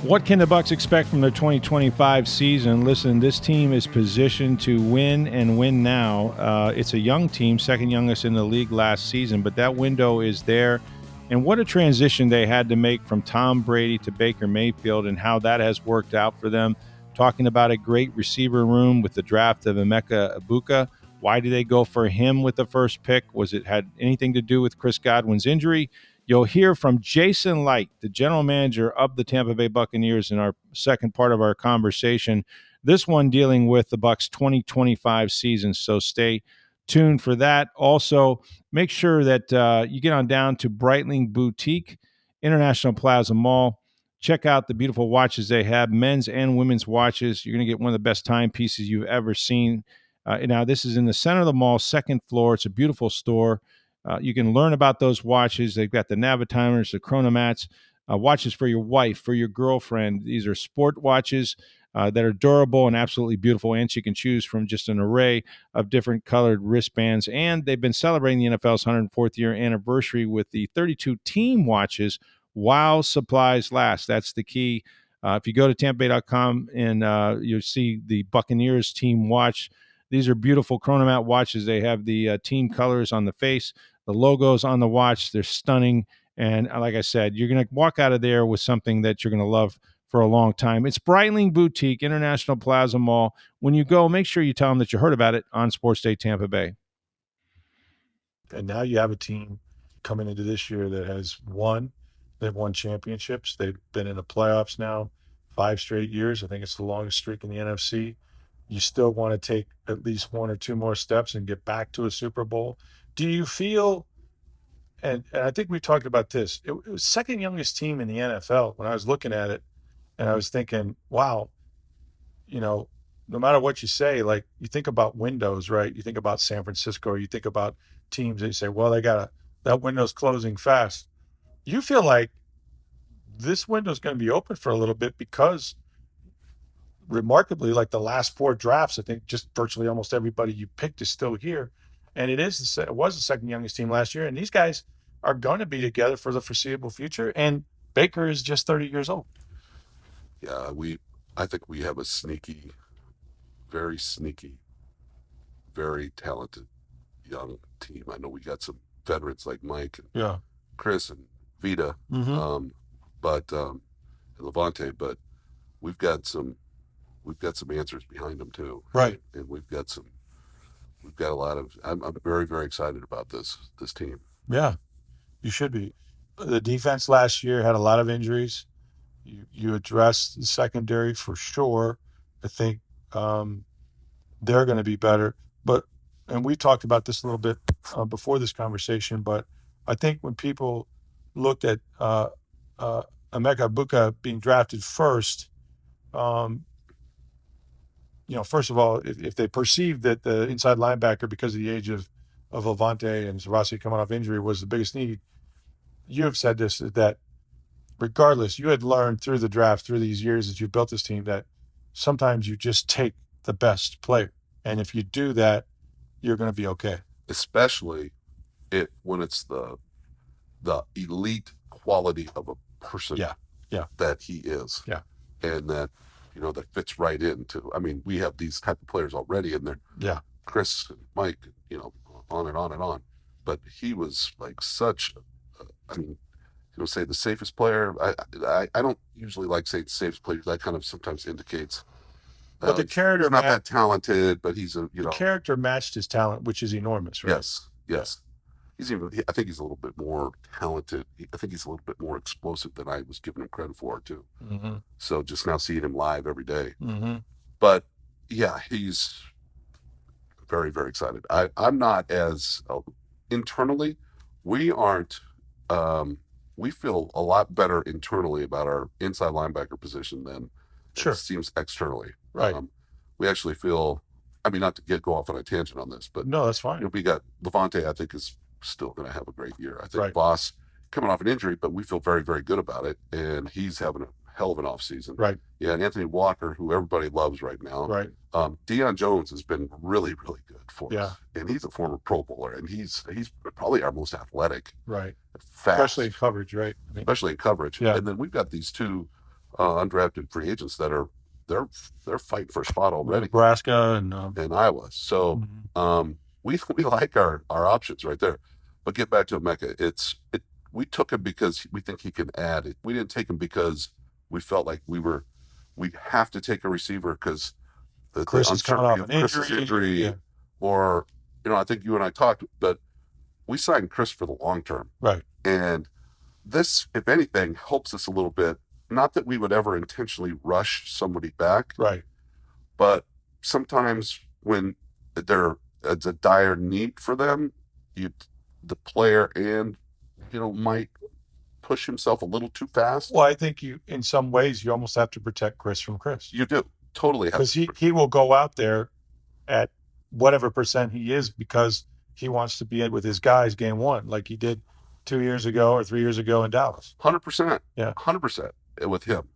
What can the Bucs expect from their 2025 season? Listen, this team is positioned to win and win now. It's a young team, second youngest in the league last season, but that window is there. And what a transition they had to make from Tom Brady to Baker Mayfield and how that has worked out for them. Talking about a great receiver room with the draft of Emeka Egbuka. Why did they go for him with the first pick? Was it had anything to do with Chris Godwin's injury? You'll hear from Jason Licht, the general manager of the Tampa Bay Buccaneers, in our second part of our conversation. This one dealing with the Bucs 2025 season, so stay tuned for that. Also, make sure that you get on down to Breitling Boutique, International Plaza Mall. Check out the beautiful watches they have, men's and women's watches. You're going to get one of the best timepieces you've ever seen. Now, this is in the center of the mall, second floor. It's a beautiful store. You can learn about those watches. They've got the Navitimers, the Chronomats, watches for your wife, for your girlfriend. These are sport watches that are durable and absolutely beautiful, and you can choose from just an array of different colored wristbands. And they've been celebrating the NFL's 104th year anniversary with the 32 team watches while supplies last. That's the key. If you go to tampabay.com and you'll see the Buccaneers team watch. These are beautiful Chronomat watches. They have the team colors on the face, the logos on the watch. They're stunning. And like I said, you're going to walk out of there with something that you're going to love for a long time. It's Breitling Boutique, International Plaza Mall. When you go, make sure you tell them that you heard about it on Sports Day Tampa Bay. And now you have a team coming into this year that has won. They've won championships. They've been in the playoffs now 5 straight years. I think it's the longest streak in the NFC. You still want to take at least 1 or 2 more steps and get back to a Super Bowl. Do you feel, and I think we talked about this, it was second youngest team in the NFL when I was looking at it, and I was thinking, wow, no matter what you say, like you think about windows, right? You think about San Francisco, or you think about teams that you say, well, that window's closing fast. You feel like this window's going to be open for a little bit because remarkably, like the last 4 drafts, I think just virtually almost everybody you picked is still here. And it was the second youngest team last year. And these guys are going to be together for the foreseeable future. And Baker is just 30 years old. Yeah, I think we have a very sneaky, very talented young team. I know we got some veterans like Mike and Chris and Vita, and Levante, but we've got some answers behind them too. Right. And we've got a lot of, I'm very, very excited about this team. Yeah, you should be. The defense last year had a lot of injuries. You addressed the secondary for sure. I think they're going to be better. And we talked about this a little bit before this conversation, but I think when people looked at Emeka Egbuka being drafted first, first of all, if they perceived that the inside linebacker, because of the age of Levante and Zarasi coming off injury, was the biggest need, you have said this, that regardless, you had learned through the draft, through these years that you built this team, that sometimes you just take the best player. And if you do that, you're going to be okay. Especially when it's the elite quality of a person that he is. Yeah. And that, that fits right into, I mean, we have these type of players already in there. Yeah. Chris and Mike, on and on and on. But he was like such, say the safest player. I don't usually like saying safest player. That kind of sometimes indicates. But the character, he's not that talented, but he's the character matched his talent, which is enormous, right? Yes. I think he's a little bit more talented. I think he's a little bit more explosive than I was giving him credit for too. Mm-hmm. So just now seeing him live every day. Mm-hmm. But yeah, he's very, very excited. I'm not as internally. We aren't. We feel a lot better internally about our inside linebacker position than it seems externally. Right. We actually feel. I mean, not to go off on a tangent on this, but no, that's fine. We got Levante. I think is still going to have a great year. I think Voss coming off an injury, but we feel very, very good about it, and he's having a hell of an off season. Right. Yeah, and Anthony Walker, who everybody loves right now. Right. Deion Jones has been really, really good for us, and he's a former Pro Bowler, and he's probably our most athletic. Right. Fast. Especially in coverage, right? Especially in coverage. Yeah. And then we've got these 2 undrafted free agents that are they're fighting for a spot already. Nebraska and Iowa. So we like our options right there. But get back to Emeka. We took him because we think he can add it. We didn't take him because we felt like we have to take a receiver because the Chris is coming off uncertainty an of Chris's injury, Yeah. or I think you and I talked, but we signed Chris for the long term. Right. And this, if anything, helps us a little bit. Not that we would ever intentionally rush somebody back, Right. but sometimes when it's a dire need for them, the player might push himself a little too fast. Well, I think in some ways, you almost have to protect Chris from Chris. You do. Totally have to. Because he will go out there at whatever % he is because he wants to be in with his guys game one, like he did 2 years ago or 3 years ago in Dallas. 100%. Yeah. 100% with him.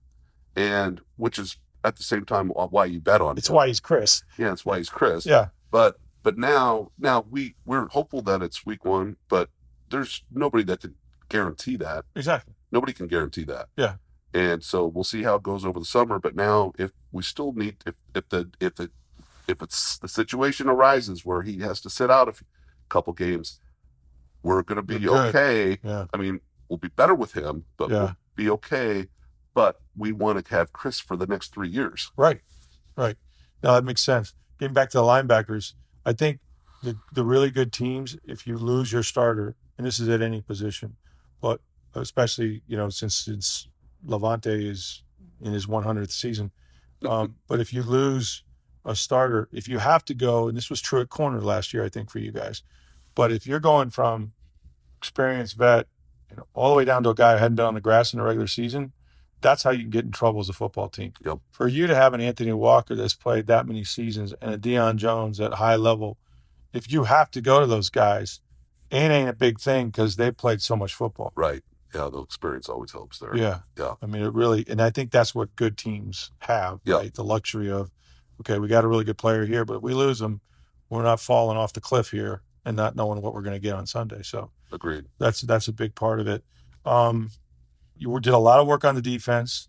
And which is at the same time why you bet on him. It's why he's Chris. Yeah, it's why he's Chris. Yeah. But now we're hopeful that it's week one, but there's nobody that can guarantee that. Exactly. Nobody can guarantee that. Yeah. And so we'll see how it goes over the summer. But now, if we still need, if it's the situation arises where he has to sit out a couple games, we're going to be okay. Yeah. I mean, we'll be better with him, but we'll be okay. But we want to have Chris for the next 3 years. Right. Right. No, that makes sense. Getting back to the linebackers, I think the really good teams, if you lose your starter, and this is at any position, but especially, since Levante is in his 100th season. But if you lose a starter, if you have to go, and this was true at corner last year, I think, for you guys, but if you're going from experienced vet all the way down to a guy who hadn't been on the grass in the regular season, that's how you can get in trouble as a football team. Yep. For you to have an Anthony Walker that's played that many seasons and a Deion Jones at high level, if you have to go to those guys, it ain't a big thing because they played so much football. Right. Yeah, the experience always helps there. Yeah. Yeah. I mean, it really, and I think that's what good teams have, right? The luxury of, okay, we got a really good player here, but if we lose them, we're not falling off the cliff here and not knowing what we're going to get on Sunday. So agreed. That's a big part of it. You did a lot of work on the defense.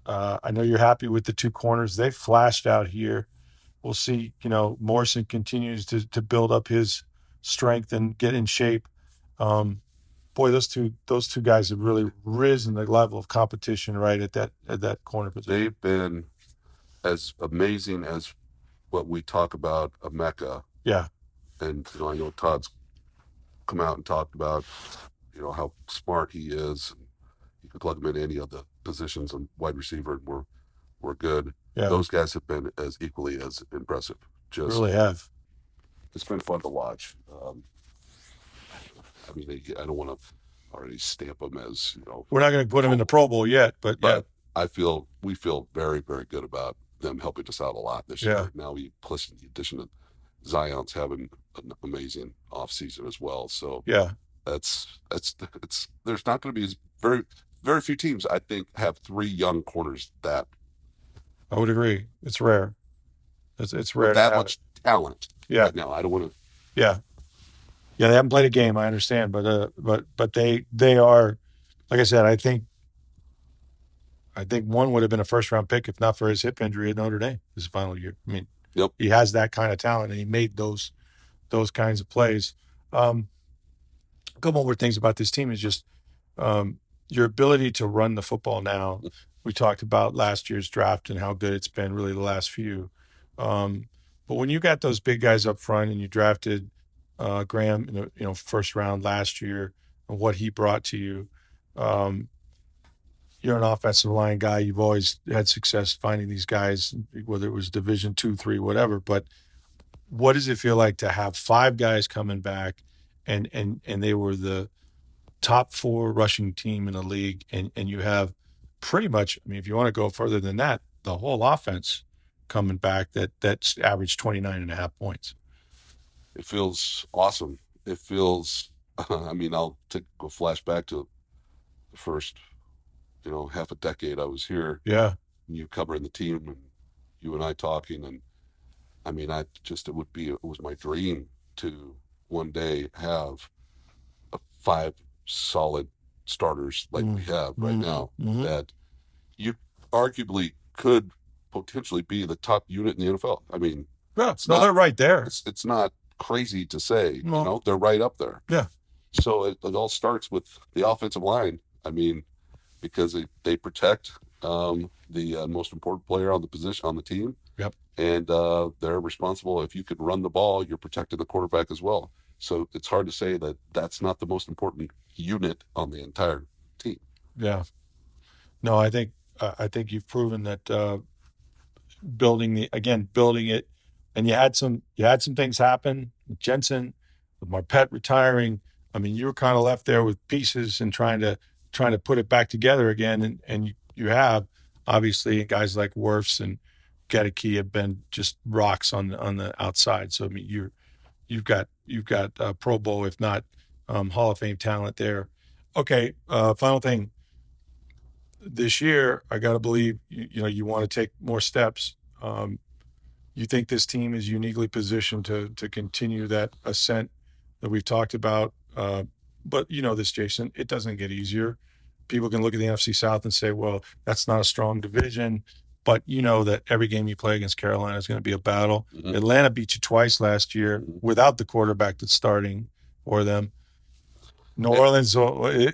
I know you're happy with the two corners. They flashed out here. We'll see, Morrison continues to build up his strength and get in shape. Boy, those two guys have really risen the level of competition right at that corner position. They've been as amazing as what we talk about Emeka. Yeah. And I know Todd's come out and talked about how smart he is. You can plug him in any of the positions on wide receiver, and we're good. Yeah. Those guys have been as equally as impressive. Just really have. It's been fun to watch. I mean, I don't want to already stamp them as We're not going to put them in the Pro Bowl yet, but yeah. We feel very, very good about them helping us out a lot this year. Now plus the addition of Zion's having an amazing offseason as well. So yeah, it's there's not going to be very, very few teams I think have 3 young corners that. I would agree. It's rare. It's rare. That much talent. Yeah. Right now, I don't want to. Yeah. Yeah, they haven't played a game. I understand, but they are, like I said. I think one would have been a first-round pick if not for his hip injury at Notre Dame his final year. I mean, yep. He has that kind of talent, and he made those kinds of plays. A couple more things about this team is just your ability to run the football now. We talked about last year's draft and how good it's been really the last few. But when you got those big guys up front and you drafted Graham in the first round last year and what he brought to you, you're an offensive line guy. You've always had success finding these guys, whether it was Division 2, 3, whatever. But what does it feel like to have 5 guys coming back and they were the top 4 rushing team in the league, and you have pretty much, I mean, if you want to go further than that, the whole offense coming back that's averaged 29.5 points. It feels awesome. It feels, I mean, I'll take a flashback to the first, half a decade I was here. Yeah. And you covering the team and you and I talking. And I mean, it was my dream to one day have 5 solid starters like we have right now that you arguably could potentially be the top unit in the NFL. I mean, Yeah, it's no, not they're right there. it's not crazy to say, No. they're right up there. Yeah. So it all starts with the offensive line. I mean, because they protect the most important player on the position on the team. Yep. And they're responsible. If you can run the ball, you're protecting the quarterback as well. So it's hard to say that that's not the most important unit on the entire team. Yeah. No, I think you've proven that building it, and you had some things happen with Jensen, with Marpet retiring. I mean, you were kind of left there with pieces and trying to put it back together again, and you have obviously guys like Wirfs and Gedeke have been just rocks on the outside. So I mean, you've got Pro Bowl, if not Hall of Fame talent there. Okay, final thing. This year, I got to believe you want to take more steps. You think this team is uniquely positioned to continue that ascent that we've talked about. But you know this, Jason, it doesn't get easier. People can look at the NFC South and say, well, that's not a strong division. But you know that every game you play against Carolina is going to be a battle. Mhm. Atlanta beat you twice last year without the quarterback that's starting for them. New Orleans, I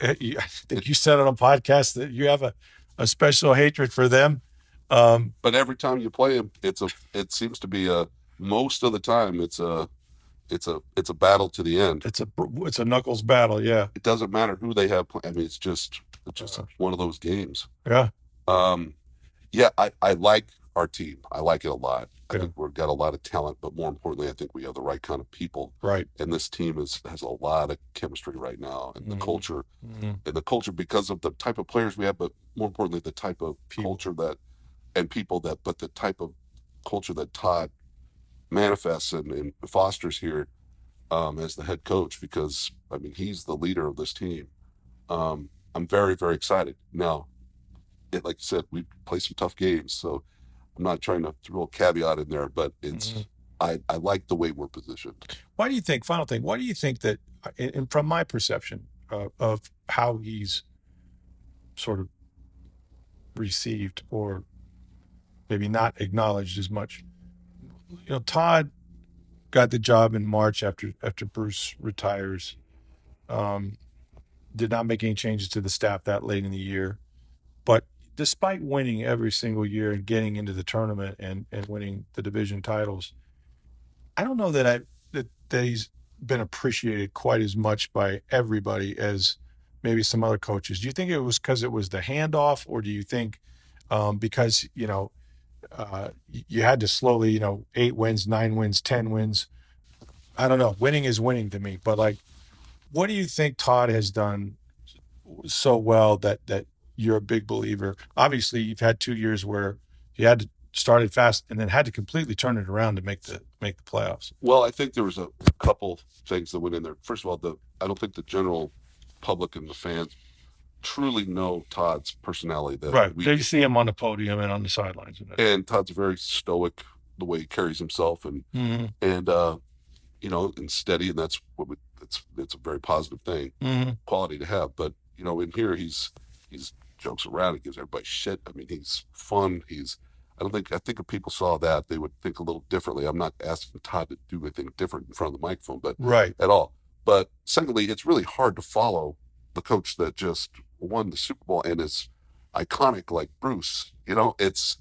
think you said on a podcast that you have a special hatred for them. But every time you play them, it seems to be most of the time it's a battle to the end. It's a knuckles battle. Yeah. It doesn't matter who they have. I mean, it's just one of those games. Yeah. Yeah, I like our team. I like it a lot. I Yeah. think we've got a lot of talent, but more importantly, I think we have the right kind of people. Right. And this team has a lot of chemistry right now, and the culture, Mhm. and the culture because of the type of players we have, but more importantly, the type of culture but the type of culture that Todd manifests and fosters here as the head coach. Because I mean, he's the leader of this team. I'm very, very excited now. Like you said, we play some tough games, so I'm not trying to throw a caveat in there, but it's I like the way we're positioned. Why do you think? Final thing. Why do you think that? And from my perception of how he's sort of received, or maybe not acknowledged as much. Todd got the job in March after Bruce retires. Did not make any changes to the staff that late in the year, but despite winning every single year and getting into the tournament and winning the division titles, I don't know that he's been appreciated quite as much by everybody as maybe some other coaches. Do you think it was because it was the handoff, or do you think because you had to slowly 8 wins, 9 wins, 10 wins? I don't know. Winning is winning to me, but like, what do you think Todd has done so well that you're a big believer? Obviously, you've had 2 years where you had to start it fast and then had to completely turn it around to make the playoffs. Well, I think there was a couple things that went in there. First of all, I don't think the general public and the fans truly know Todd's personality. Right. They see him on the podium and on the sidelines. And Todd's very stoic the way he carries himself, and and steady, and that's it's a very positive thing, quality to have. But in here he's jokes around, he gives everybody shit. I mean, he's fun. I think if people saw that, they would think a little differently. I'm not asking Todd to do anything different in front of the microphone, but at all. But secondly, it's really hard to follow the coach that just won the Super Bowl and is iconic like Bruce. It's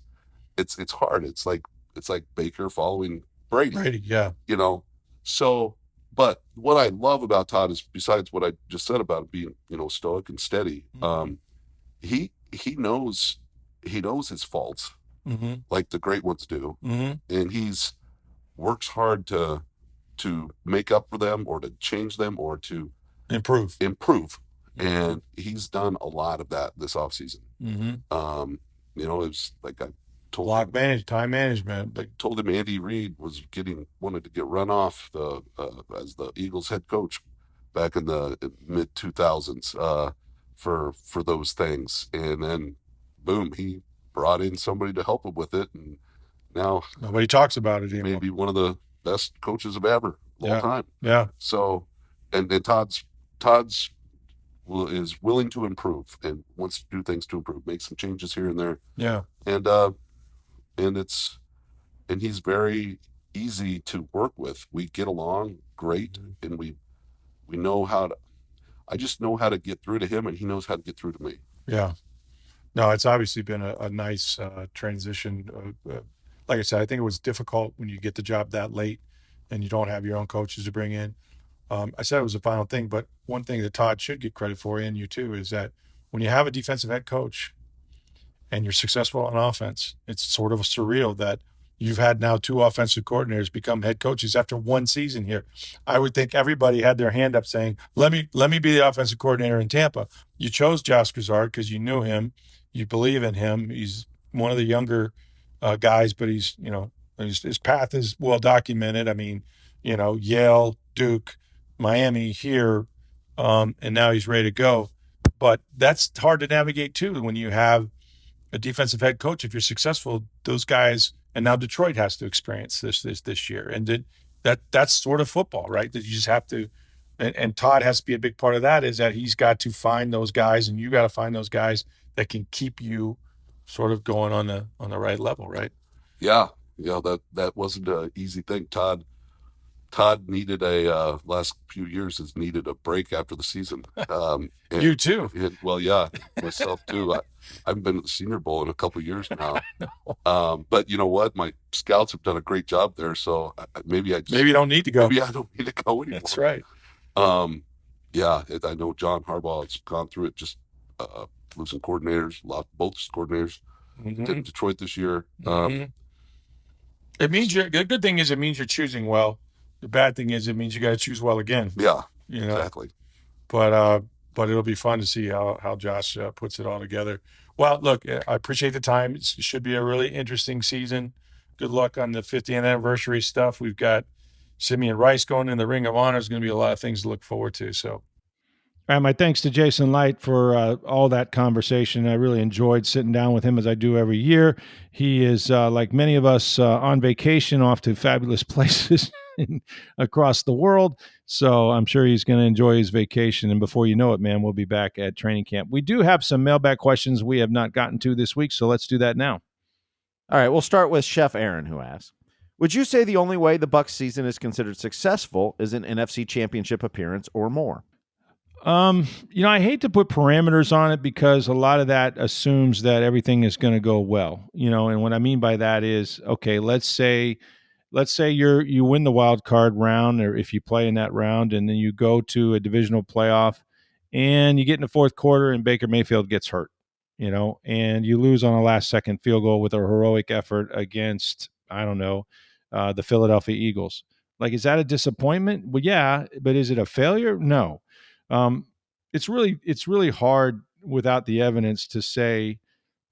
hard. It's like Baker following Brady. Yeah. So, but what I love about Todd is, besides what I just said about being, stoic and steady, he knows his faults, like the great ones do, and he's works hard to make up for them, or to change them, or to improve. And he's done a lot of that this offseason. It was like I told him, time management. I told him Andy Reid wanted to get run off as the Eagles head coach back in the mid 2000s for those things, and then boom, he brought in somebody to help him with it, and now nobody talks about it anymore. Maybe one of the best coaches of ever all time. Yeah. So, and Todd's is willing to improve and wants to do things to improve, make some changes here and there. Yeah. And he's very easy to work with. We get along great, and we know how to. I just know how to get through to him, and he knows how to get through to me. Yeah. No, it's obviously been a nice transition. Like I said, I think it was difficult when you get the job that late and you don't have your own coaches to bring in. I said it was the final thing, but one thing that Todd should get credit for, and you too, is that when you have a defensive head coach and you're successful on offense, it's sort of surreal that you've had now 2 offensive coordinators become head coaches after 1 season here. I would think everybody had their hand up saying, let me be the offensive coordinator in Tampa. You chose Josh Grizzard because you knew him. You believe in him. He's one of the younger guys, but he's, his path is well documented. I mean, Yale, Duke, Miami here, and now he's ready to go. But that's hard to navigate too when you have a defensive head coach. If you're successful, those guys, and now Detroit has to experience this year, and that's sort of football, right? That you just have to, and Todd has to be a big part of that. Is that he's got to find those guys, and you got to find those guys that can keep you sort of going on the right level, right? Yeah, that wasn't an easy thing. Todd needed last few years has needed a break after the season. You too. Myself too. I haven't been at the Senior Bowl in a couple of years now. But you know what? My scouts have done a great job there, so maybe you don't need to go. Maybe I don't need to go anymore. That's right. I know John Harbaugh has gone through it, just losing coordinators, lost both coordinators to Detroit this year. It means the good thing is it means you're choosing well. The bad thing is it means you got to choose well again. Yeah, exactly. But it'll be fun to see how Josh puts it all together. Well, look, I appreciate the time. It should be a really interesting season. Good luck on the 50th anniversary stuff. We've got Simeon Rice going in the Ring of Honor. There's going to be a lot of things to look forward to. So, all right, my thanks to Jason Licht for all that conversation. I really enjoyed sitting down with him as I do every year. He is, like many of us, on vacation off to fabulous places across the world. So I'm sure he's going to enjoy his vacation. And before you know it, man, we'll be back at training camp. We do have some mailbag questions we have not gotten to this week, so let's do that now. All right, we'll start with Chef Aaron, who asks, would you say the only way the Bucs season is considered successful is an NFC championship appearance or more? I hate to put parameters on it because a lot of that assumes that everything is going to go well, and what I mean by that is, okay, let's say you win the wild card round, or if you play in that round, and then you go to a divisional playoff and you get in the fourth quarter and Baker Mayfield gets hurt, and you lose on a last second field goal with a heroic effort against, I don't know, the Philadelphia Eagles. Like, is that a disappointment? Well, yeah, but is it a failure? No. It's really hard without the evidence to say,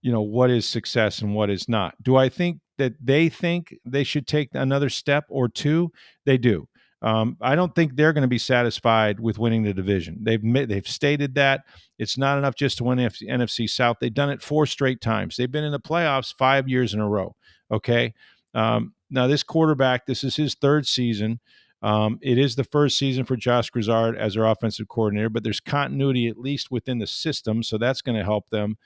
what is success and what is not. Do I think that they think they should take another step or two? They do. I don't think they're going to be satisfied with winning the division. They've stated that it's not enough just to win NFC South. They've done it 4 straight times. They've been in the playoffs 5 years in a row. Okay. Now this quarterback, this is his 3rd season. It is the first season for Josh Grizzard as their offensive coordinator, but there's continuity at least within the system, so that's going to help them.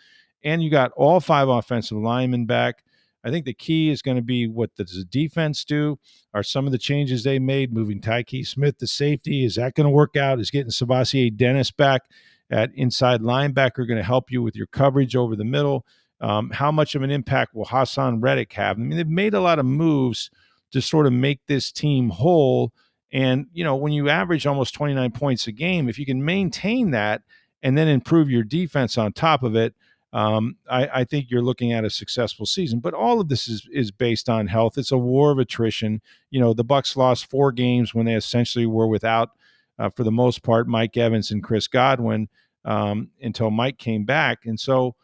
And you got all 5 offensive linemen back. I think the key is going to be, what does the defense do? Are some of the changes they made, moving Tyke Smith to safety, is that going to work out? Is getting Savasier Dennis back at inside linebacker going to help you with your coverage over the middle? How much of an impact will Hassan Reddick have? I mean, they've made a lot of moves to sort of make this team whole. And, when you average almost 29 points a game, if you can maintain that and then improve your defense on top of it, I think you're looking at a successful season. But all of this is based on health. It's a war of attrition. The Bucs lost 4 games when they essentially were without, for the most part, Mike Evans and Chris Godwin until Mike came back. And so,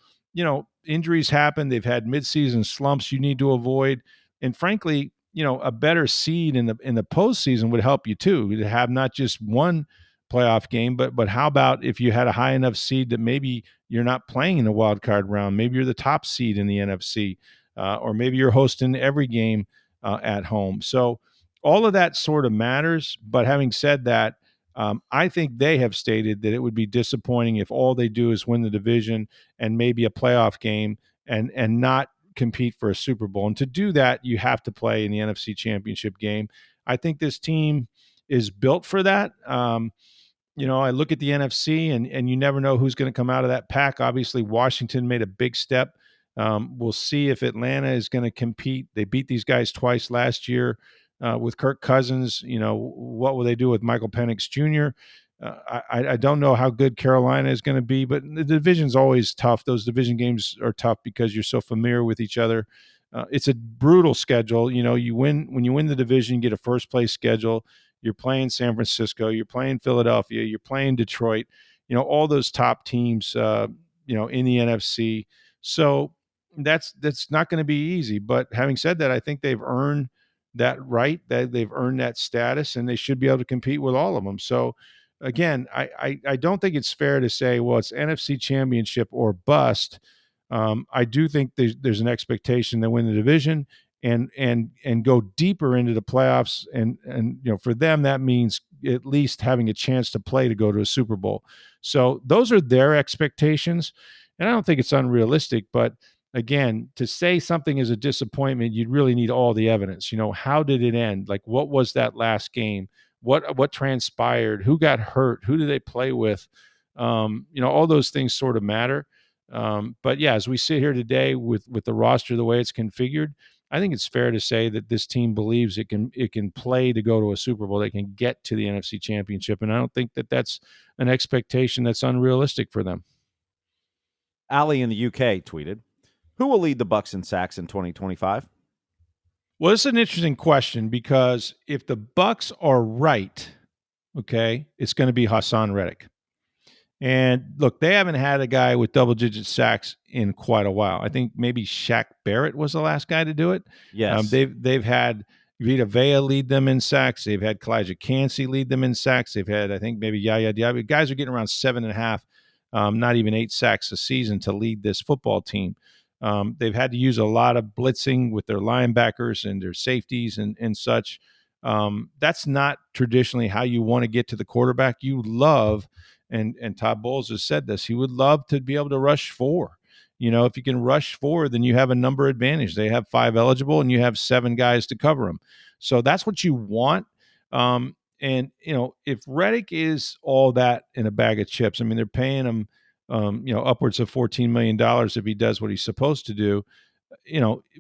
injuries happen. They've had midseason slumps you need to avoid. And frankly, a better seed in the postseason would help you too, to have not just one playoff game, but how about if you had a high enough seed that maybe you're not playing in the wild card round, maybe you're the top seed in the NFC, or maybe you're hosting every game at home. So all of that sort of matters. But having said that, I think they have stated that it would be disappointing if all they do is win the division and maybe a playoff game and not compete for a Super Bowl. And to do that, you have to play in the NFC Championship game. I think this team is built for that. I look at the NFC and you never know who's going to come out of that pack. Obviously, Washington made a big step. We'll see if Atlanta is going to compete. They beat these guys twice last year with Kirk Cousins. What will they do with Michael Penix Jr.? I don't know how good Carolina is going to be, but the division's always tough. Those division games are tough because you're so familiar with each other. It's a brutal schedule. You win when you win the division, you get a first place schedule. You're playing San Francisco, you're playing Philadelphia, you're playing Detroit. All those top teams. In the NFC. So that's not going to be easy. But having said that, I think they've earned that right. That they've earned that status, and they should be able to compete with all of them. So again, I don't think it's fair to say, well, it's NFC Championship or bust. I do think there's an expectation to win the division and go deeper into the playoffs, and for them that means at least having a chance to play to go to a Super Bowl. So those are their expectations, and I don't think it's unrealistic. But again, to say something is a disappointment, you'd really need all the evidence. How did it end? Like, what was that last game? What transpired? Who got hurt? Who did they play with? All those things sort of matter. But yeah, as we sit here today with the roster the way it's configured, I think it's fair to say that this team believes it can play to go to a Super Bowl. They can get to the NFC Championship, and I don't think that that's an expectation that's unrealistic for them. Ali in the UK tweeted, "Who will lead the Bucs in sacks in 2025?" Well, it's an interesting question because if the Bucs are right, okay, it's going to be Hassan Reddick. And look, they haven't had a guy with double-digit sacks in quite a while. I think maybe Shaq Barrett was the last guy to do it. Yes. They've had Vita Vea lead them in sacks. They've had Kalijah Cansey lead them in sacks. They've had, I think, maybe Yaya Diaby. Guys are getting around 7.5, not even 8 sacks a season to lead this football team. They've had to use a lot of blitzing with their linebackers and their safeties and such. That's not traditionally how you want to get to the quarterback. You love, and Todd Bowles has said this, he would love to be able to rush 4. If you can rush 4, then you have a number advantage. They have 5 eligible, and you have 7 guys to cover them. So that's what you want. And if Reddick is all that in a bag of chips, I mean, they're paying him, upwards of $14 million if he does what he's supposed to do.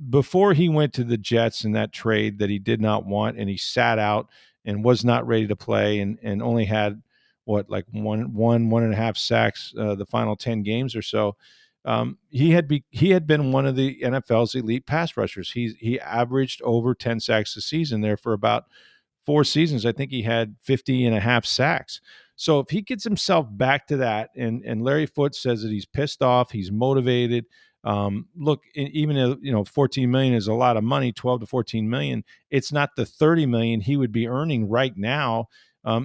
Before he went to the Jets in that trade that he did not want, and he sat out and was not ready to play, and only had one and a half sacks the final 10 games or so. He had been one of the NFL's elite pass rushers. He averaged over 10 sacks a season there for about 4 seasons. I think he had 50 and a half sacks. So if he gets himself back to that, and Larry Foote says that he's pissed off, he's motivated. Look, even though 14 million is a lot of money, 12 to 14 million, it's not the 30 million he would be earning right now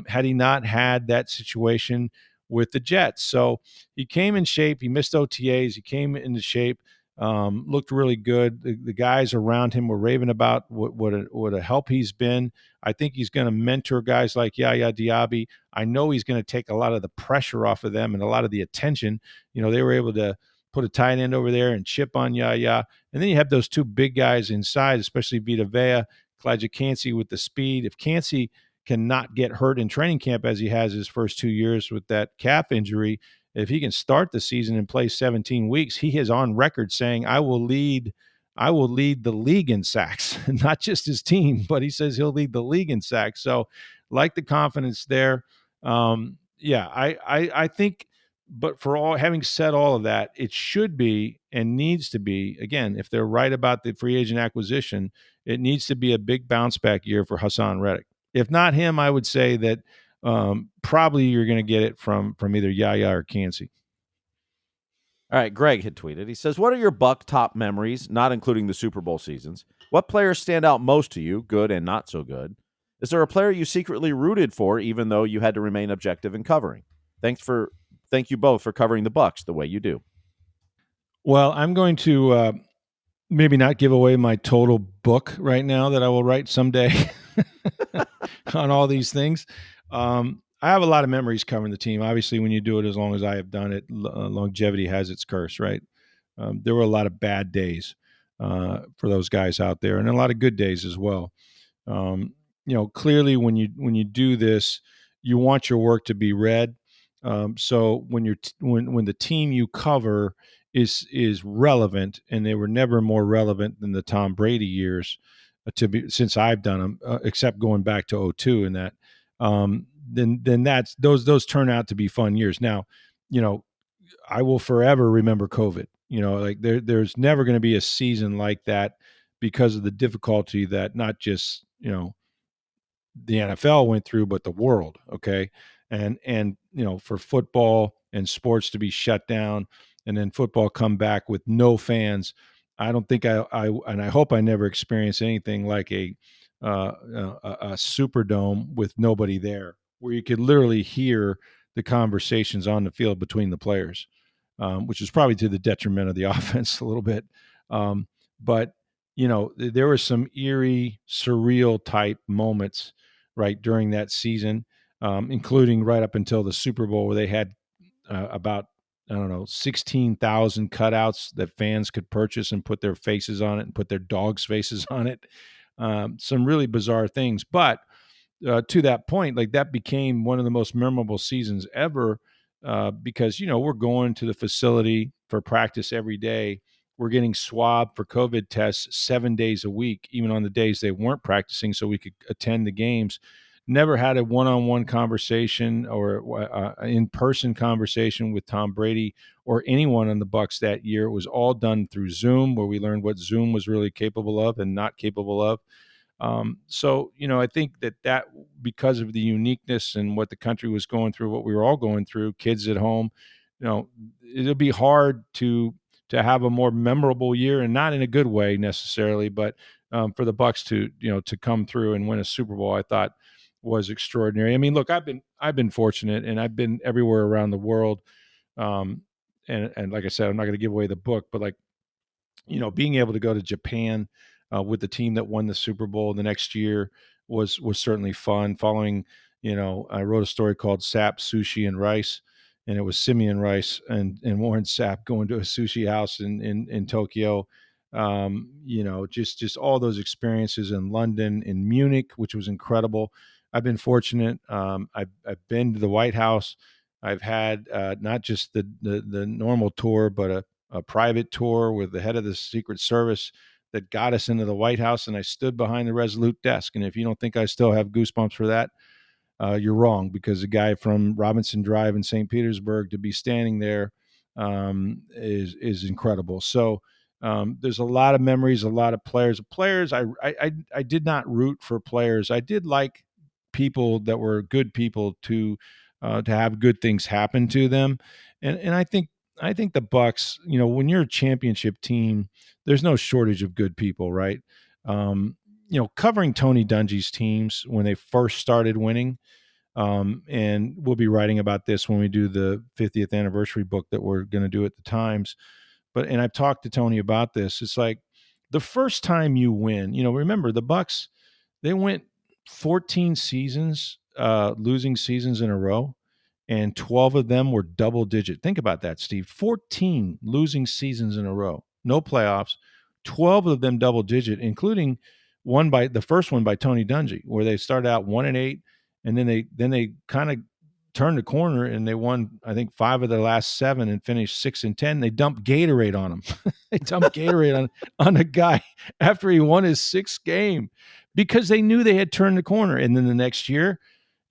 had he not had that situation with the Jets. So he came in shape. He missed OTAs. He came into shape. Looked really good. The guys around him were raving about what a help he's been. I think he's going to mentor guys like Yaya Diaby. I know he's going to take a lot of the pressure off of them and a lot of the attention. They were able to put a tight end over there and chip on Yaya. And then you have those 2 big guys inside, especially Vita Vea, Kalijah Cansey with the speed. If Cansey cannot get hurt in training camp as he has his first 2 years with that calf injury, if he can start the season and play 17 weeks, he is on record saying, I will lead the league in sacks, not just his team, but he says he'll lead the league in sacks. So like the confidence there. I think, but having said all of that, it should be and needs to be, again, if they're right about the free agent acquisition, it needs to be a big bounce back year for Hassan Reddick. If not him, I would say that probably you're going to get it from either Yaya or Cansey. All right, Greg had tweeted. He says, "What are your Buck top memories, not including the Super Bowl seasons? What players stand out most to you, good and not so good? Is there a player you secretly rooted for, even though you had to remain objective in covering? Thank you both for covering the Bucs the way you do." Well, I'm going to maybe not give away my total book right now that I will write someday on all these things. I have a lot of memories covering the team. Obviously, when you do it as long as I have done it, longevity has its curse, right? There were a lot of bad days for those guys out there, and a lot of good days as well. Clearly, when you do this, you want your work to be read. So when when the team you cover is relevant, and they were never more relevant than the Tom Brady years since I've done them, except going back to '02 and that. Then that's those turn out to be fun years. Now, I will forever remember COVID. Like there's never going to be a season like that because of the difficulty that not just the NFL went through, but the world. Okay, and for football and sports to be shut down, and then football come back with no fans. I don't think and I hope I never experience anything like a Superdome with nobody there, where you could literally hear the conversations on the field between the players, which is probably to the detriment of the offense a little bit. But there were some eerie, surreal type moments right during that season, including right up until the Super Bowl, where they had about, I don't know, 16,000 cutouts that fans could purchase and put their faces on it and put their dogs' faces on it. Some really bizarre things. But to that point, like that became one of the most memorable seasons ever because, we're going to the facility for practice every day. We're getting swabbed for COVID tests 7 days a week, even on the days they weren't practicing, so we could attend the games. Never had a one-on-one conversation or in-person conversation with Tom Brady or anyone on the Bucs that year. It was all done through Zoom, where we learned what Zoom was really capable of and not capable of. So, I think that because of the uniqueness and what the country was going through, what we were all going through, kids at home, it'll be hard to have a more memorable year, and not in a good way necessarily, but for the Bucs to come through and win a Super Bowl, I thought was extraordinary. I mean, look, I've been fortunate, and I've been everywhere around the world. And like I said, I'm not going to give away the book, but like, being able to go to Japan with the team that won the Super Bowl the next year was certainly fun. Following, I wrote a story called Sap, Sushi, and Rice, and it was Simeon Rice and Warren Sapp going to a sushi house in Tokyo. Just all those experiences in London, in Munich, which was incredible. I've been fortunate. I've been to the White House. I've had not just the normal tour, but a private tour with the head of the Secret Service that got us into the White House, and I stood behind the Resolute desk. And if you don't think I still have goosebumps for that, you're wrong, because a guy from Robinson Drive in St. Petersburg to be standing there is incredible. So there's a lot of memories, a lot of players. I did not root for players. I did like people that were good people to have good things happen to them, and I think the Bucs, when you're a championship team, there's no shortage of good people, right? Covering Tony Dungy's teams when they first started winning, and we'll be writing about this when we do the 50th anniversary book that we're going to do at the Times. And I've talked to Tony about this. It's like the first time you win, remember the Bucs, they went 14 seasons, losing seasons in a row, and 12 of them were double digit. Think about that, Steve. 14 losing seasons in a row, no playoffs, 12 of them double digit, including the first one by Tony Dungy, where they started out 1-8, and then they kind of turned the corner and they won, I think, 5 of their last 7 and finished 6-10. They dumped Gatorade on him. They dumped Gatorade on the guy after he won his 6th game, because they knew they had turned the corner. And then the next year,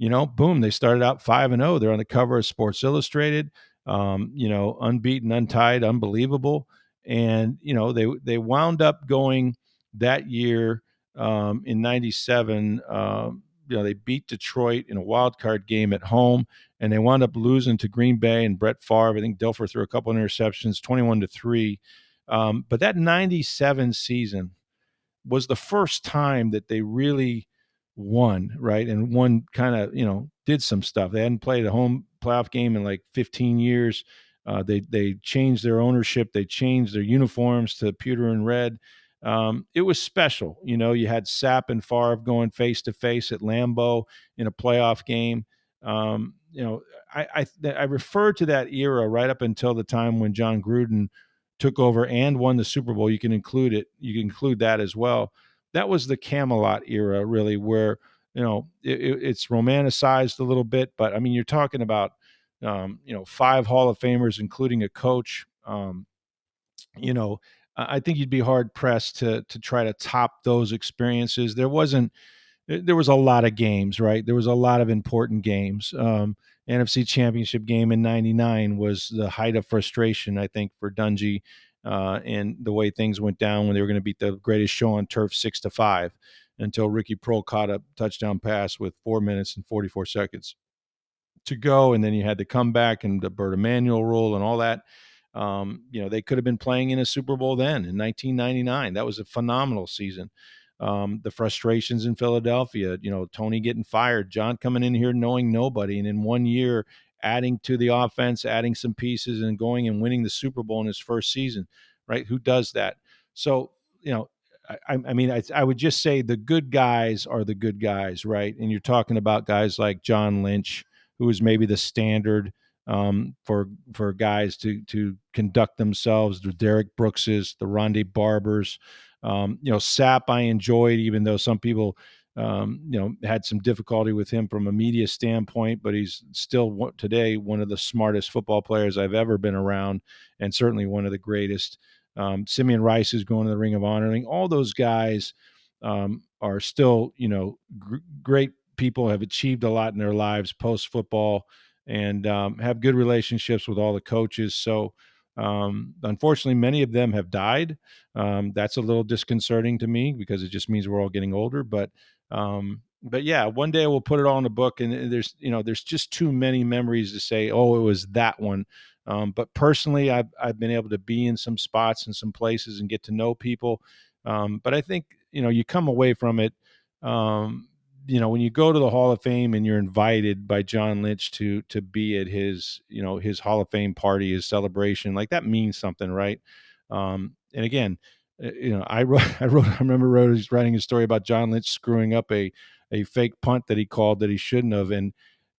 boom, they started out 5-0. They're on the cover of Sports Illustrated, unbeaten, untied, unbelievable. And, they wound up going that year in 97. They beat Detroit in a wild card game at home, and they wound up losing to Green Bay and Brett Favre. I think Dilfer threw a couple of interceptions, 21-3. But that 97 season was the first time that they really won, right? And won kind of, did some stuff. They hadn't played a home playoff game in like 15 years. They changed their ownership. They changed their uniforms to pewter and red. It was special. You had Sapp and Favre going face to face at Lambeau in a playoff game. I refer to that era right up until the time when John Gruden took over and won the Super Bowl. You can include it. You can include that as well. That was the Camelot era, really, where it's romanticized a little bit. But I mean, you're talking about 5 Hall of Famers, including a coach. I think you'd be hard pressed to try to top those experiences. There was a lot of games, right? There was a lot of important games. NFC Championship game in '99 was the height of frustration, I think, for Dungy, and the way things went down when they were going to beat the greatest show on turf 6-5 until Ricky Prohl caught a touchdown pass with 4 minutes and 44 seconds to go, and then you had the comeback and the Bert Emanuel rule and all that. They could have been playing in a Super Bowl then in 1999. That was a phenomenal season. The frustrations in Philadelphia, Tony getting fired, John coming in here knowing nobody, and in 1 year adding to the offense, adding some pieces, and going and winning the Super Bowl in his first season, right? Who does that? So, I would just say the good guys are the good guys, right? And you're talking about guys like John Lynch, who is maybe the standard for guys to conduct themselves. The Derek Brookses, the Rondé Barbers, Sapp I enjoyed, even though some people had some difficulty with him from a media standpoint, but he's still today one of the smartest football players I've ever been around, and certainly one of the greatest. Simeon Rice is going to the Ring of Honor. All those guys are still, great people, have achieved a lot in their lives post football, and have good relationships with all the coaches. So, unfortunately, many of them have died. That's a little disconcerting to me because it just means we're all getting older. But yeah, one day we'll put it all in a book, and there's just too many memories to say, oh, it was that one. But personally, I've been able to be in some spots and some places and get to know people. But I think you come away from it. When you go to the Hall of Fame and you're invited by John Lynch to be at his Hall of Fame party, his celebration, like that means something, right? And again, I remember writing a story about John Lynch screwing up a fake punt that he called that he shouldn't have, and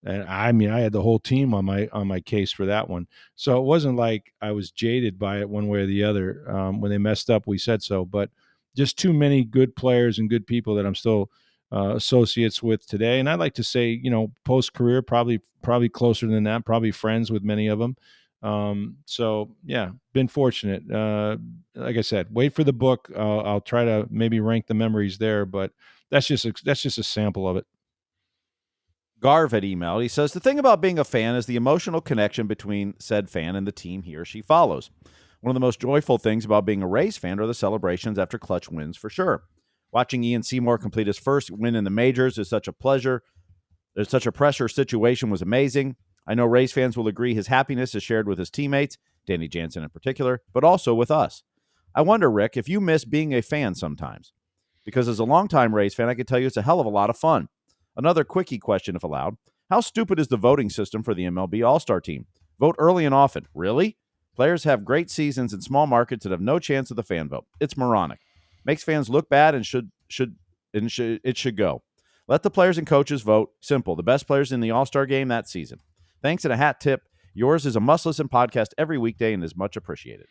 I mean, I had the whole team on my case for that one. So it wasn't like I was jaded by it one way or the other. When they messed up, we said so, but just too many good players and good people that I'm still associates with today. And I'd like to say, post career, probably closer than that, probably friends with many of them. So yeah, been fortunate. Like I said, wait for the book. I'll try to maybe rank the memories there, but that's just a sample of it. Garv had emailed. He says, the thing about being a fan is the emotional connection between said fan and the team he or she follows. One of the most joyful things about being a Rays fan are the celebrations after clutch wins, for sure. Watching Ian Seymour complete his first win in the majors is such a pleasure. There's such a pressure situation was amazing. I know Rays fans will agree his happiness is shared with his teammates, Danny Jansen in particular, but also with us. I wonder, Rick, if you miss being a fan sometimes. Because as a longtime Rays fan, I can tell you it's a hell of a lot of fun. Another quickie question, if allowed. How stupid is the voting system for the MLB All-Star team? Vote early and often. Really? Players have great seasons in small markets that have no chance of the fan vote. It's moronic. Makes fans look bad and it should go. Let the players and coaches vote. Simple. The best players in the All-Star game that season. Thanks and a hat tip. Yours is a must-listen podcast every weekday and is much appreciated.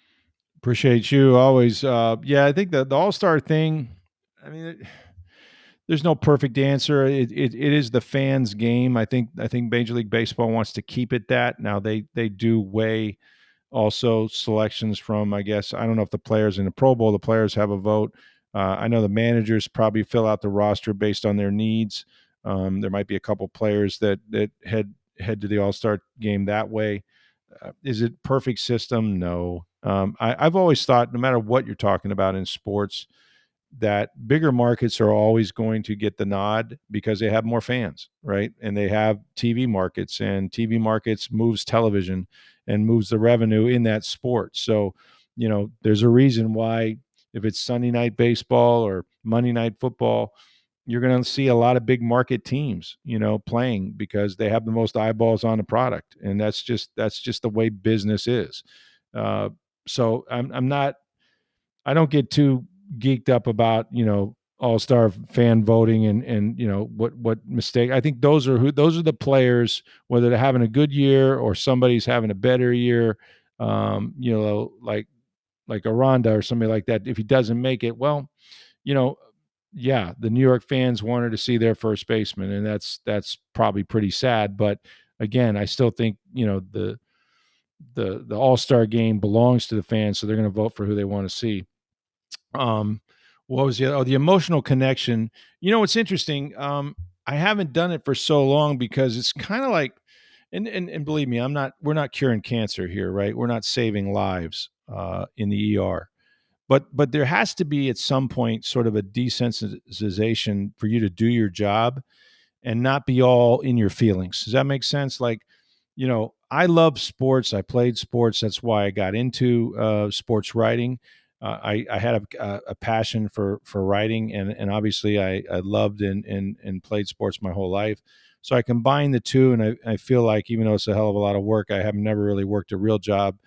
Appreciate you always. Yeah, I think the All-Star thing, I mean, there's no perfect answer. It is the fans' game. I think Major League Baseball wants to keep it that. Now they do weigh also selections from, I guess, I don't know if the players in the Pro Bowl, the players have a vote. I know the managers probably fill out the roster based on their needs. There might be a couple players that head to the All-Star game that way. Is it perfect system? No. I've always thought, no matter what you're talking about in sports, that bigger markets are always going to get the nod because they have more fans, right? And they have TV markets, and TV markets moves television and moves the revenue in that sport. So, there's a reason why if it's Sunday night baseball or Monday night football, you're going to see a lot of big market teams, playing because they have the most eyeballs on the product. And that's just the way business is. So I don't get too geeked up about, all-star fan voting and what mistake. I think those are the players, whether they're having a good year or somebody's having a better year, like Aranda or somebody like that. If he doesn't make it, well, yeah, the New York fans wanted to see their first baseman, and that's probably pretty sad. But again, I still think the All-Star game belongs to the fans, so they're going to vote for who they want to see. What was the emotional connection? It's interesting. I haven't done it for so long because it's kind of like, and believe me, we're not curing cancer here, right? We're not saving lives in the ER. But there has to be at some point sort of a desensitization for you to do your job and not be all in your feelings. Does that make sense? Like, I love sports. I played sports. That's why I got into sports writing. I had a passion for writing, and obviously I loved and played sports my whole life. So I combine the two, and I feel like even though it's a hell of a lot of work, I have never really worked a real job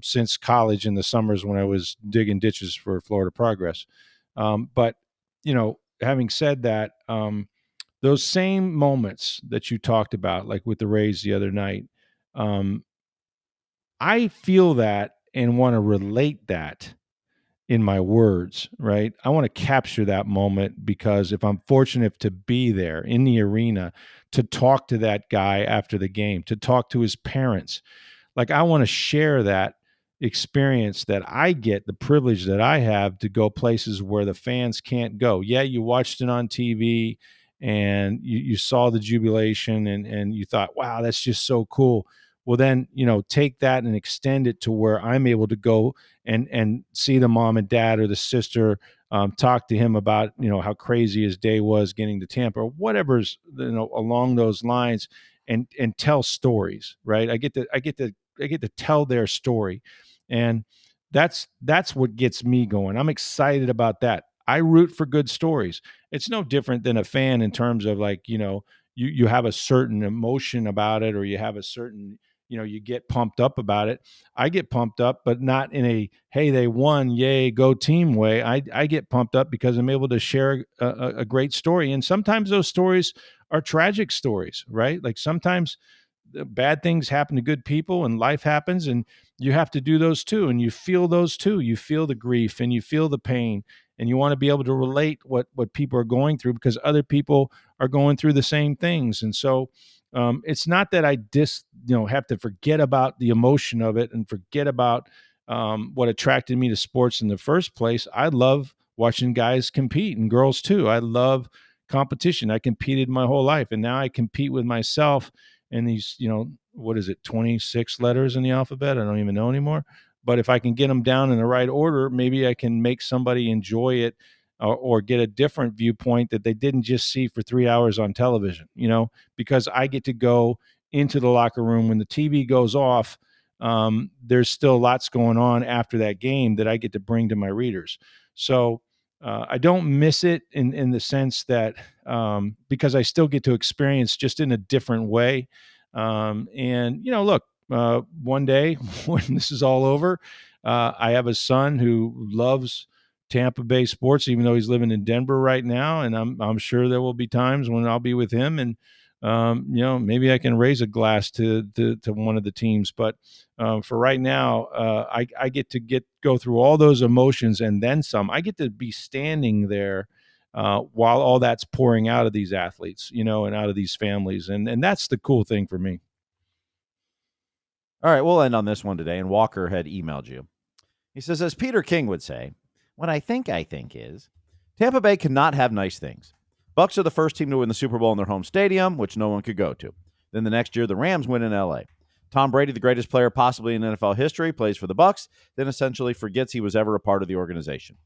since college in the summers when I was digging ditches for Florida Progress. But having said that, those same moments that you talked about, like with the Rays the other night, I feel that and want to relate that in my words, right? I want to capture that moment because if I'm fortunate to be there in the arena to talk to that guy after the game, to talk to his parents, like I want to share that experience that I get, the privilege that I have to go places where the fans can't go. Yeah, you watched it on TV and you saw the jubilation and you thought, wow, that's just so cool. Well, then, take that and extend it to where I'm able to go and see the mom and dad or the sister, talk to him about, how crazy his day was getting to Tampa or whatever's, along those lines and tell stories, right? I get to tell their story. And that's what gets me going. I'm excited about that. I root for good stories. It's no different than a fan in terms of like, you have a certain emotion about it or you have a certain, you get pumped up about it. I get pumped up, but not in a, hey, they won, yay, go team way. I get pumped up because I'm able to share a great story. And sometimes those stories are tragic stories, right? Like sometimes bad things happen to good people and life happens and you have to do those too. And you feel those too. You feel the grief and you feel the pain and you want to be able to relate what people are going through because other people are going through the same things. And so it's not that I have to forget about the emotion of it and forget about what attracted me to sports in the first place. I love watching guys compete and girls too. I love competition. I competed my whole life and now I compete with myself and these, what is it, 26 letters in the alphabet? I don't even know anymore. But if I can get them down in the right order, maybe I can make somebody enjoy it or get a different viewpoint that they didn't just see for 3 hours on television, because I get to go into the locker room when the TV goes off. There's still lots going on after that game that I get to bring to my readers. So I don't miss it in the sense that because I still get to experience just in a different way. And, look, one day when this is all over, I have a son who loves Tampa Bay sports, even though he's living in Denver right now. And I'm sure there will be times when I'll be with him and, maybe I can raise a glass to one of the teams. But for right now, I get to go through all those emotions and then some. I get to be standing there while all that's pouring out of these athletes, and out of these families. And that's the cool thing for me. All right, we'll end on this one today. And Walker had emailed you. He says, as Peter King would say, what I think is Tampa Bay cannot have nice things. Bucs are the first team to win the Super Bowl in their home stadium, which no one could go to. Then the next year, the Rams win in L.A. Tom Brady, the greatest player possibly in NFL history, plays for the Bucs, then essentially forgets he was ever a part of the organization.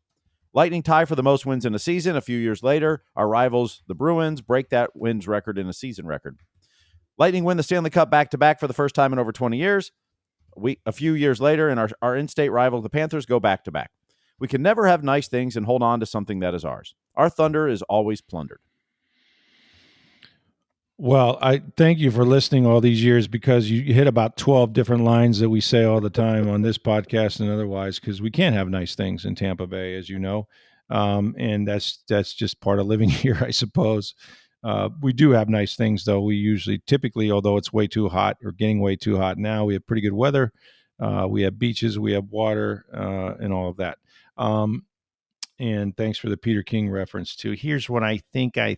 Lightning tie for the most wins in a season. A few years later, our rivals, the Bruins, break that wins record in a season record. Lightning win the Stanley Cup back-to-back for the first time in over 20 years. A few years later, and our in-state rival, the Panthers, go back-to-back. We can never have nice things and hold on to something that is ours. Our thunder is always plundered. Well, I thank you for listening all these years because you hit about 12 different lines that we say all the time on this podcast and otherwise because we can't have nice things in Tampa Bay, as you know. And that's just part of living here, I suppose. We do have nice things, though. We typically, although it's way too hot or getting way too hot now, we have pretty good weather. We have beaches, we have water, and all of that. And thanks for the Peter King reference too. Here's what I think. I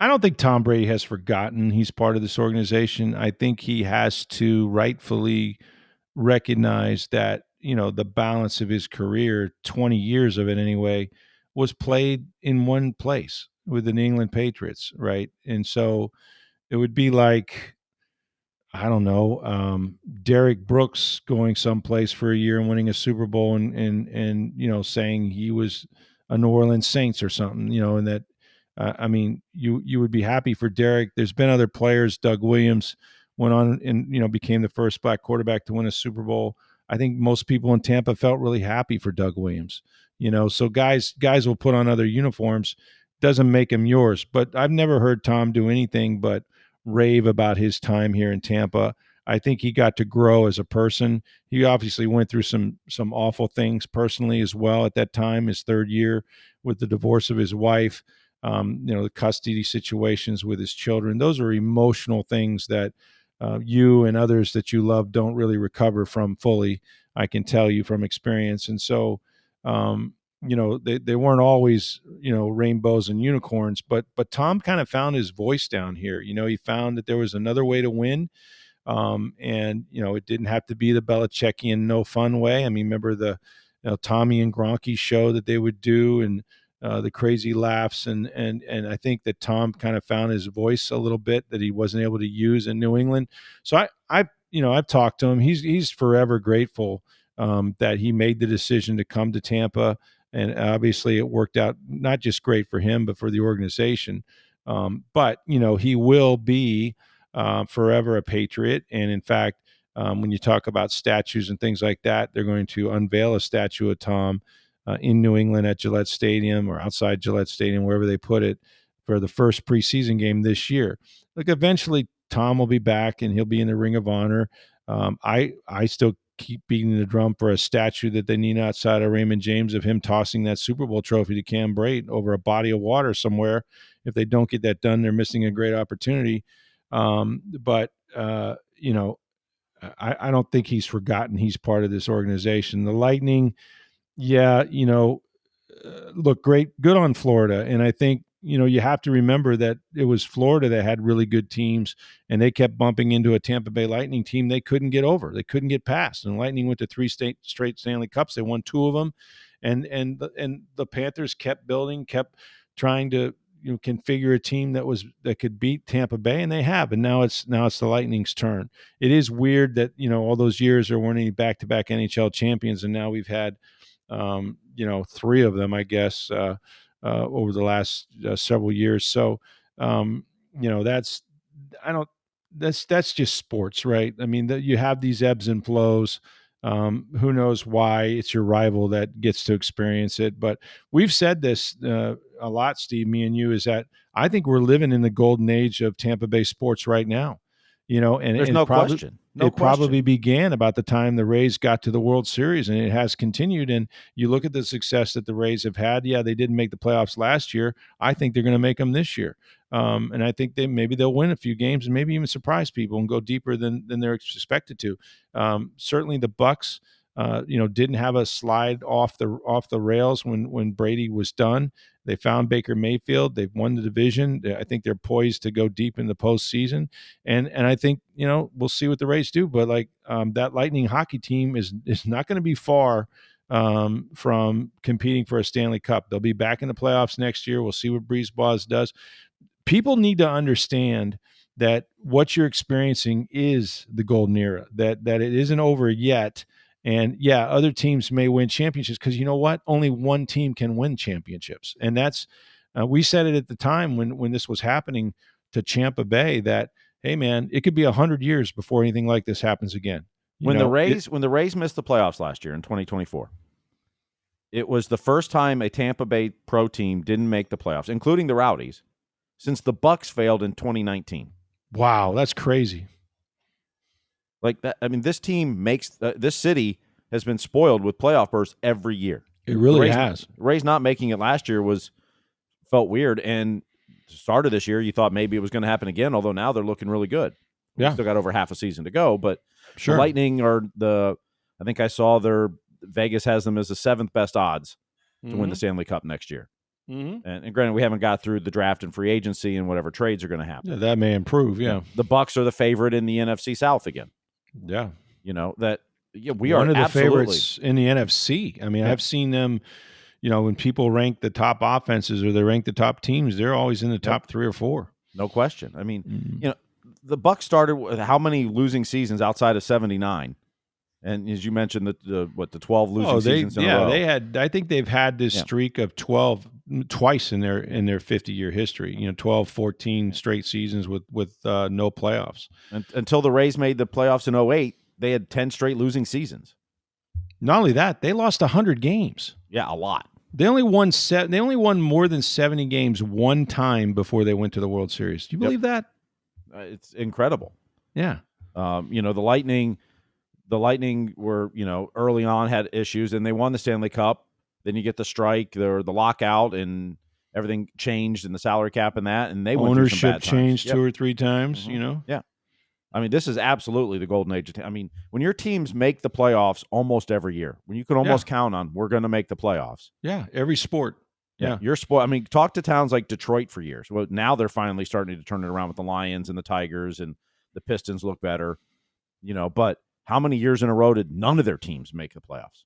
don't think Tom Brady has forgotten he's part of this organization. I think he has to rightfully recognize that, the balance of his career, 20 years of it anyway, was played in one place with the New England Patriots, right? And so it would be like, I don't know, Derek Brooks going someplace for a year and winning a Super Bowl and saying he was a New Orleans Saints or something, and that, I mean, you would be happy for Derek. There's been other players. Doug Williams went on and, became the first black quarterback to win a Super Bowl. I think most people in Tampa felt really happy for Doug Williams, so guys will put on other uniforms. Doesn't make him yours, but I've never heard Tom do anything but rave about his time here in Tampa. I think he got to grow as a person. He obviously went through some awful things personally as well at that time, his third year with the divorce of his wife, the custody situations with his children. Those are emotional things that you and others that you love don't really recover from fully, I can tell you from experience. And so, they weren't always, rainbows and unicorns, but Tom kind of found his voice down here. He found that there was another way to win. And it didn't have to be the Belichickian no fun way. I mean, remember the Tommy and Gronky show that they would do, and the crazy laughs, and I think that Tom kind of found his voice a little bit that he wasn't able to use in New England. So I've talked to him. He's forever grateful that he made the decision to come to Tampa. And obviously it worked out not just great for him, but for the organization. But, he will be forever a Patriot. And in fact, when you talk about statues and things like that, they're going to unveil a statue of Tom in New England at Gillette Stadium or outside Gillette Stadium, wherever they put it, for the first preseason game this year. Like, eventually Tom will be back and he'll be in the Ring of Honor. I still keep beating the drum for a statue that they need outside of Raymond James of him tossing that Super Bowl trophy to Cam Brate over a body of water somewhere. If they don't get that done, they're missing a great opportunity. But I don't think he's forgotten he's part of this organization. The Lightning, look great, good on Florida. And I think, you have to remember that it was Florida that had really good teams, and they kept bumping into a Tampa Bay Lightning team they couldn't get over. They couldn't get past. And Lightning went to 3 straight Stanley Cups. They won 2 of them. And the Panthers kept building, kept trying to configure a team that could beat Tampa Bay, and they have. And now it's the Lightning's turn. It is weird that all those years there weren't any back-to-back NHL champions, and now we've had 3 of them, I guess, over the last several years. So that's just sports, right? I mean, you have these ebbs and flows. Who knows why it's your rival that gets to experience it? But we've said this a lot, Steve, me and you, is that I think we're living in the golden age of Tampa Bay sports right now. And there's no question. It probably began about the time the Rays got to the World Series, and it has continued. And you look at the success that the Rays have had. Yeah, they didn't make the playoffs last year. I think they're going to make them this year. And I think they'll win a few games and maybe even surprise people and go deeper than they're expected to. Certainly the Bucs, didn't have a slide off the rails when Brady was done. They found Baker Mayfield. They've won the division. I think they're poised to go deep in the postseason. And I think, we'll see what the Rays do. But that Lightning hockey team is not going to be far from competing for a Stanley Cup. They'll be back in the playoffs next year. We'll see what Brisebois does. People need to understand that what you're experiencing is the golden era, that it isn't over yet. And yeah, other teams may win championships because you know what? Only one team can win championships. And that's, we said it at the time when this was happening to Tampa Bay that, hey man, it could be 100 years before anything like this happens again. When the Rays missed the playoffs last year in 2024, it was the first time a Tampa Bay pro team didn't make the playoffs, including the Rowdies, since the Bucs failed in 2019. Wow, that's crazy. Like that. I mean, this team makes this city has been spoiled with playoff berths every year. It really has. Rays not making it last year felt weird, and started this year, you thought maybe it was going to happen again, although now they're looking really good. Yeah. Still got over half a season to go, but Sure. the Lightning I think I saw Vegas has them as the 7th best odds to win the Stanley Cup next year. Mm-hmm. And granted, we haven't got through the draft and free agency and whatever trades are going to happen. Yeah, that may improve, yeah. The Bucs are the favorite in the NFC South again. Yeah. We One are of the absolutely favorites in the NFC. I mean, I've seen them, when people rank the top offenses or they rank the top teams, they're always in the top 3 or 4. No question. I mean, the Bucs started with how many losing seasons outside of 79? And as you mentioned, the 12 losing seasons in a row. I think they've had this streak of 12 twice in their 50-year history. 12, 14 straight seasons with no playoffs. Until the Rays made the playoffs in 08, they had 10 straight losing seasons. Not only that, they lost 100 games. Yeah, a lot. They only won more than 70 games one time before they went to the World Series. Do you believe that? It's incredible. Yeah. The Lightning were, early on had issues, and they won the Stanley Cup. Then you get the strike, the lockout, and everything changed in the salary cap and that, and they went through some bad ownership changed 2 or 3 times. Yeah. I mean, this is absolutely the golden age. I mean, when your teams make the playoffs almost every year, when you can almost count on we're going to make the playoffs. Yeah, every sport. Yeah. Your sport. I mean, talk to towns like Detroit for years. Well, now they're finally starting to turn it around with the Lions and the Tigers, and the Pistons look better. But how many years in a row did none of their teams make the playoffs?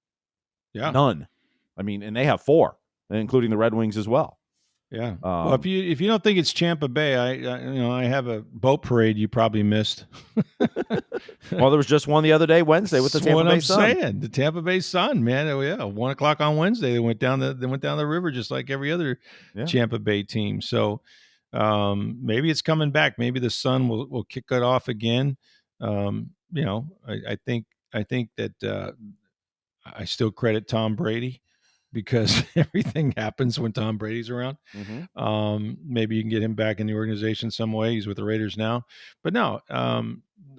Yeah. None. I mean, and they have 4, including the Red Wings as well. Yeah. Well, if you don't think it's Tampa Bay, I have a boat parade you probably missed. Well, there was just one the other day, Wednesday, with the Tampa Bay Sun. That's what I'm saying. The Tampa Bay Sun, man. Oh yeah, 1:00 on Wednesday. They went down the river just like every other Tampa Bay team. So maybe it's coming back. Maybe the Sun will kick it off again. I think that I still credit Tom Brady, because everything happens when Tom Brady's around. Mm-hmm. Maybe you can get him back in the organization some way. He's with the Raiders now. But no,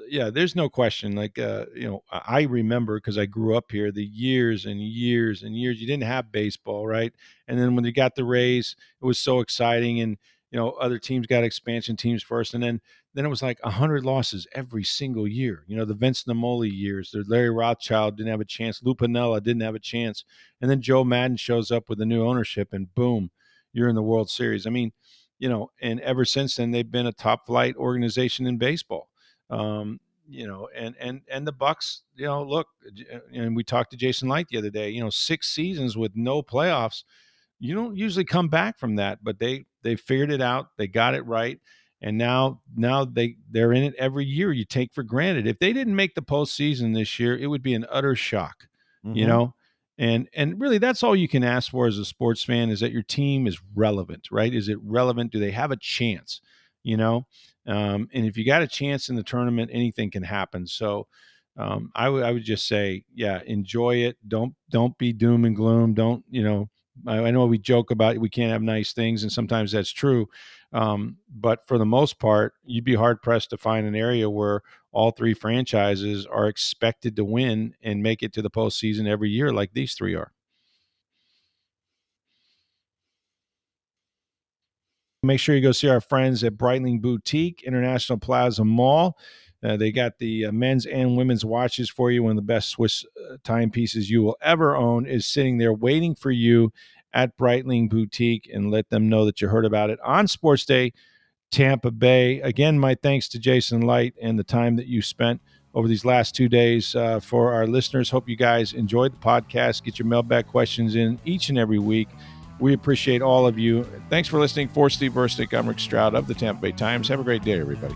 there's no question. I remember, because I grew up here, the years and years and years. You didn't have baseball, right? And then when they got the Rays, it was so exciting. And, other teams got expansion teams first. And then it was like 100 losses every single year. The Vince Naimoli years, the Larry Rothschild didn't have a chance. Lou Piniella didn't have a chance. And then Joe Madden shows up with a new ownership, and boom, you're in the World Series. I mean, and ever since then, they've been a top flight organization in baseball. And the Bucs, look, and we talked to Jason Licht the other day, 6 seasons with no playoffs. You don't usually come back from that, but they figured it out. They got it right. And now they're in it every year. You take for granted. If they didn't make the postseason this year, it would be an utter shock, And really, that's all you can ask for as a sports fan, is that your team is relevant, right? Is it relevant? Do they have a chance? And if you got a chance in the tournament, anything can happen. So I would just say, enjoy it. Don't be doom and gloom. Don't, I know we joke about we can't have nice things, and sometimes that's true. But for the most part, you'd be hard pressed to find an area where all 3 franchises are expected to win and make it to the postseason every year, like these 3 are. Make sure you go see our friends at Breitling Boutique, International Plaza Mall. They got the men's and women's watches for you. One of the best Swiss timepieces you will ever own is sitting there waiting for you at Breitling Boutique, and let them know that you heard about it on Sports Day Tampa Bay. Again, my thanks to Jason Licht and the time that you spent over these last 2 days for our listeners. Hope you guys enjoyed the podcast. Get your mailbag questions in each and every week. We appreciate all of you. Thanks for listening. For Steve Versnick, I'm Rick Stroud of the Tampa Bay Times. Have a great day, everybody.